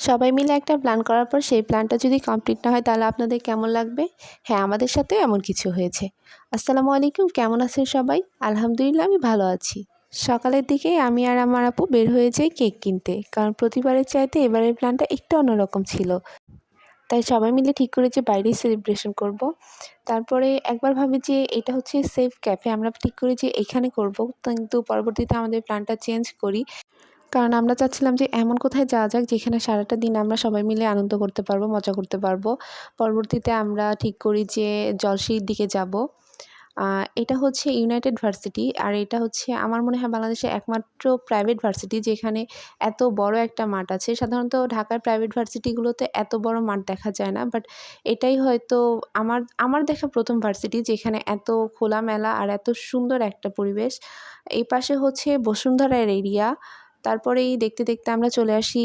সবাই মিলে একটা প্ল্যান করার পর সেই প্ল্যানটা যদি কমপ্লিট না হয় তাহলে আপনাদের কেমন লাগবে? হ্যাঁ, আমাদের সাথেও এমন কিছু হয়েছে। আসসালামু আলাইকুম, কেমন আছেন সবাই? আলহামদুলিল্লাহ আমি ভালো আছি। সকালের দিকেই আমি আর আমার আপু বের হয়ে যাই কেক কিনতে। কারণ প্রতিবারের চাইতে এবারের প্ল্যানটা একটু অন্যরকম ছিল। তাই সবাই মিলে ঠিক করি যে বাইরেই সেলিব্রেশন করব। তারপরে একবার ভাবি যে এটা হচ্ছে সেফ ক্যাফে, আমরা ঠিক করি যে এখানে করব। কিন্তু পরবর্তীতে আমাদের প্ল্যানটা চেঞ্জ করি। কারণ আমরা চাচ্ছিলাম যে এমন কোথায় যাওয়া যাক যেখানে সারাটা দিন আমরা সবাই মিলে আনন্দ করতে পারবো, মজা করতে পারবো। পরবর্তীতে আমরা ঠিক করি যে জলসির দিকে যাব। এটা হচ্ছে ইউনাইটেড ভার্সিটি, আর এটা হচ্ছে আমার মনে হয় বাংলাদেশের একমাত্র প্রাইভেট ভার্সিটি যেখানে এত বড় একটা মাঠ আছে। সাধারণত ঢাকার প্রাইভেট ভার্সিটিগুলোতে এত বড় মাঠ দেখা যায় না, বাট এটাই হয়তো আমার দেখা প্রথম ভার্সিটি যেখানে এত খোলামেলা আর এত সুন্দর একটা পরিবেশ। এই পাশে হচ্ছে বসুন্ধরার এরিয়া। তারপরেই দেখতে দেখতে আমরা চলে আসি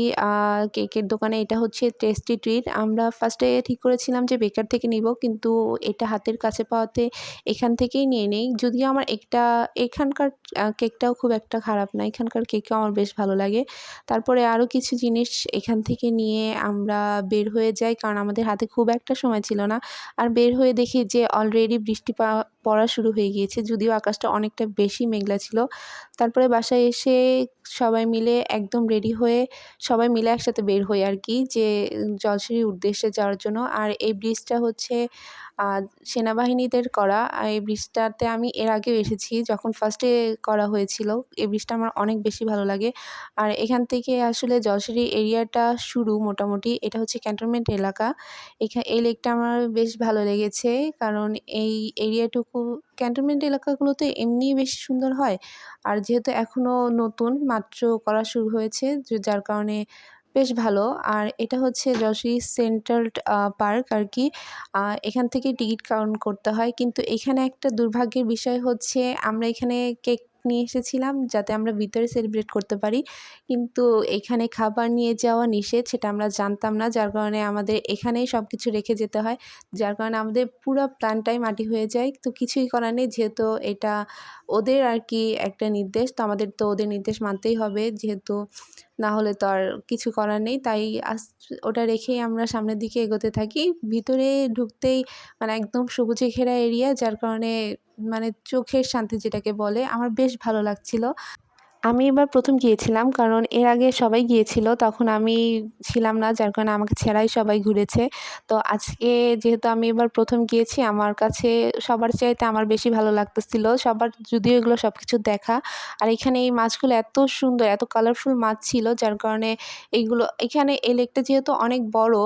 কেকের দোকানে। এটা হচ্ছে টেস্টি ট্রিট। আমরা ফার্স্টে ঠিক করেছিলাম যে বেকার থেকে নিব, কিন্তু এটা হাতের কাছে পাওয়াতে এখান থেকেই নিয়ে নেই। যদিও আমার এখানকার কেকটাও খুব একটা খারাপ না, এখানকার কেকও আমার বেশ ভালো লাগে। তারপরে আরও কিছু জিনিস এখান থেকে নিয়ে আমরা বের হয়ে যাই, কারণ আমাদের হাতে খুব একটা সময় ছিল না। আর বের হয়ে দেখি যে অলরেডি বৃষ্টি পড়া শুরু হয়ে গিয়েছে, যদিও আকাশটা অনেকটা বেশি মেঘলা ছিল। তারপরে বাসায় এসে সবাই মিলে একদম রেডি হয়ে সবাই মিলে একসাথে বের হই আর কি, যে জলসিঁড়ির উদ্দেশ্যে যাওয়ার জন্য। আর এই ব্রিজটা হচ্ছে সেনাবাহিনীদের করা। আর এই ব্রিজটাতে আমি এর আগেও এসেছি যখন ফার্স্টে করা হয়েছিল। এই ব্রিজটা আমার অনেক বেশি ভালো লাগে। আর এখান থেকে আসলে জলসিঁড়ি এরিয়াটা শুরু মোটামুটি। এটা হচ্ছে ক্যান্টনমেন্ট এলাকা। এই লেকটা আমার বেশ ভালো লেগেছে, কারণ এই এরিয়াটুকু ক্যান্টনমেন্ট এলাকাগুলোতে এমনিই বেশি সুন্দর হয়। আর যেহেতু এখনও নতুন মাত্র করা শুরু হয়েছে, যার কারণে বেশ ভালো। আর এটা হচ্ছে যশোর সেন্ট্রাল পার্ক আর কি। এখান থেকে টিকিট কাউন্ট করতে হয়, কিন্তু এখানে একটা দুর্ভাগ্যের বিষয় হচ্ছে আমরা এখানে কেক নিয়ে এসেছিলাম যাতে আমরা ভিতরে সেলিব্রেট করতে পারি, কিন্তু এখানে খাবার নিয়ে যাওয়া নিষেধ, সেটা আমরা জানতাম না। যার কারণে আমাদের এখানেই সব কিছু রেখে যেতে হয়, যার কারণে আমাদের পুরো প্ল্যানটাই মাটি হয়ে যায়। তো কিছুই করার নেই, যেহেতু এটা ওদের আর কি একটা নির্দেশ, তো আমাদের তো ওদের নির্দেশ মানতেই হবে, যেহেতু না হলে তো আর কিছু করার নেই। তাই ওটা রেখেই আমরা সামনের দিকে এগোতে থাকি। ভিতরে ঢুকতেই মানে একদম সবুজে ঘেরা এরিয়া, যার কারণে মানে চোখের শান্তি যেটাকে বলে, আমার বেশ ভালো লাগছিল। আমি এবার প্রথম গিয়েছিলাম, কারণ এর আগে সবাই গিয়েছিল, তখন আমি ছিলাম না, যার কারণে আমাকে ছেড়াই সবাই ঘুরেছে। তো আজকে যেহেতু আমি এবার প্রথম গিয়েছি, আমার কাছে সবার চাইতে আমার বেশি ভালো লাগতেছিল। সবার যদিও এগুলো সব কিছু দেখা। আর এখানে এই মাছগুলো এত সুন্দর, এত কালারফুল মাছ ছিল, যার কারণে এখানে এই লেকটা যেহেতু অনেক বড়,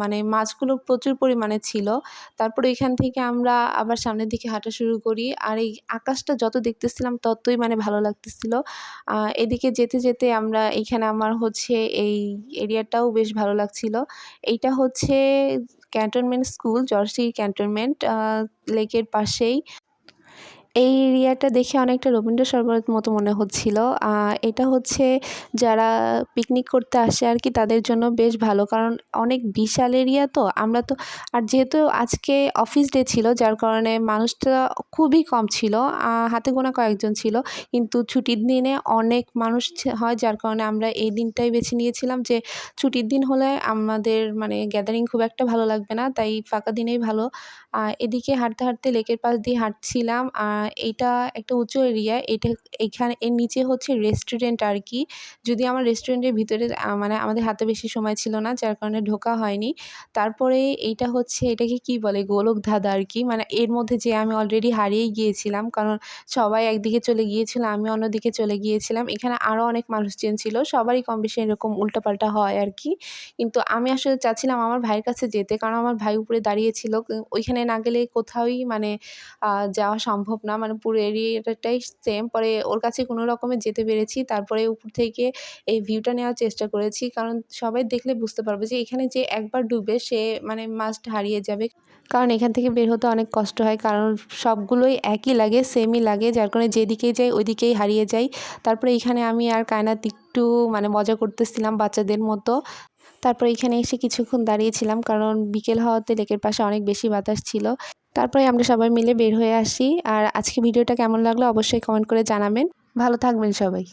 মানে মাছগুলো প্রচুর পরিমাণে ছিল। তারপরে এখান থেকে আমরা আবার সামনের দিকে হাঁটা শুরু করি। আর এই আকাশটা যত দেখতেছিলাম ততই মানে ভালো লাগতেছিল। এদিকে যেতে যেতে আমরা এইখানে আমার হচ্ছে এই এরিয়াটাও বেশ ভালো লাগছিল। এইটা হচ্ছে ক্যান্টনমেন্ট স্কুল, জর্সি ক্যান্টনমেন্ট, লেকের পাশেই। এই এরিয়াটা দেখে অনেকটা রবীন্দ্র সরোবরের মতো মনে হচ্ছিল। এটা হচ্ছে যারা পিকনিক করতে আসে আর কি, তাদের জন্য বেশ ভালো, কারণ অনেক বিশাল এরিয়া তো। আমরা তো আর যেহেতু আজকে অফিস ডে ছিল, যার কারণে মানুষটা খুবই কম ছিল, হাতে গোনা কয়েকজন ছিল। কিন্তু ছুটির দিনে অনেক মানুষ হয়, যার কারণে আমরা এই দিনটাই বেছে নিয়েছিলাম যে ছুটির দিন হলে আমাদের মানে গ্যাদারিং খুব একটা ভালো লাগবে না, তাই ফাঁকা দিনেই ভালো। এদিকে হাঁটতে হাঁটতে লেকের পাশ দিয়ে হাঁটছিলাম। এইটা একটা উঁচু এরিয়া। এইখানে এর নিচে হচ্ছে রেস্টুরেন্ট আর কি। যদিও আমার রেস্টুরেন্টের ভিতরে মানে আমাদের হাতে বেশি সময় ছিল না, যার কারণে ঢোকা হয়নি। তারপরে এইটা হচ্ছে, এটাকে কি বলে, গোলকধাঁধা আর কি। মানে এর মধ্যে যে আমি অলরেডি হারিয়েই গিয়েছিলাম, কারণ সবাই একদিকে চলে গিয়েছিল, আমি অন্যদিকে চলে গিয়েছিলাম। এখানে আরও অনেক মানুষজন ছিল, সবারই কম বেশি এরকম উল্টাপাল্টা হয় আর কি। কিন্তু আমি আসলে চাচ্ছিলাম আমার ভাইয়ের কাছে যেতে, কারণ আমার ভাই উপরে দাঁড়িয়েছিল। ওইখানে না গেলে কোথাওই মানে যাওয়া সম্ভব না, মানে পুরো এরিয়াটাই সেম। পরে ওর কাছে কোনো রকমে যেতে পেরেছি। তারপরে উপর থেকে এই ভিউটা নেওয়ার চেষ্টা করেছি, কারণ সবাই দেখলে বুঝতে পারবে যে এখানে যে একবার ডুবে সে মানে মাস্ট হারিয়ে যাবে। কারণ এখান থেকে বের হতে অনেক কষ্ট হয়, কারণ সবগুলোই একই লাগে, সেমই লাগে, যার কারণে যেদিকেই যাই ওইদিকেই হারিয়ে যাই। তারপরে এখানে আমি আর কায়নাত একটু মানে মজা করতেছিলাম বাচ্চাদের মতো। তারপরে এখানে এসে কিছুক্ষণ দাঁড়িয়েছিলাম, কারণ বিকেল হওয়াতে লেকের পাশে অনেক বেশি বাতাস ছিল। তারপরে আমরা সবাই মিলে বের হয়ে আসি। আর আজকে ভিডিওটা কেমন লাগলো অবশ্যই কমেন্ট করে জানাবেন। ভালো থাকবেন সবাই।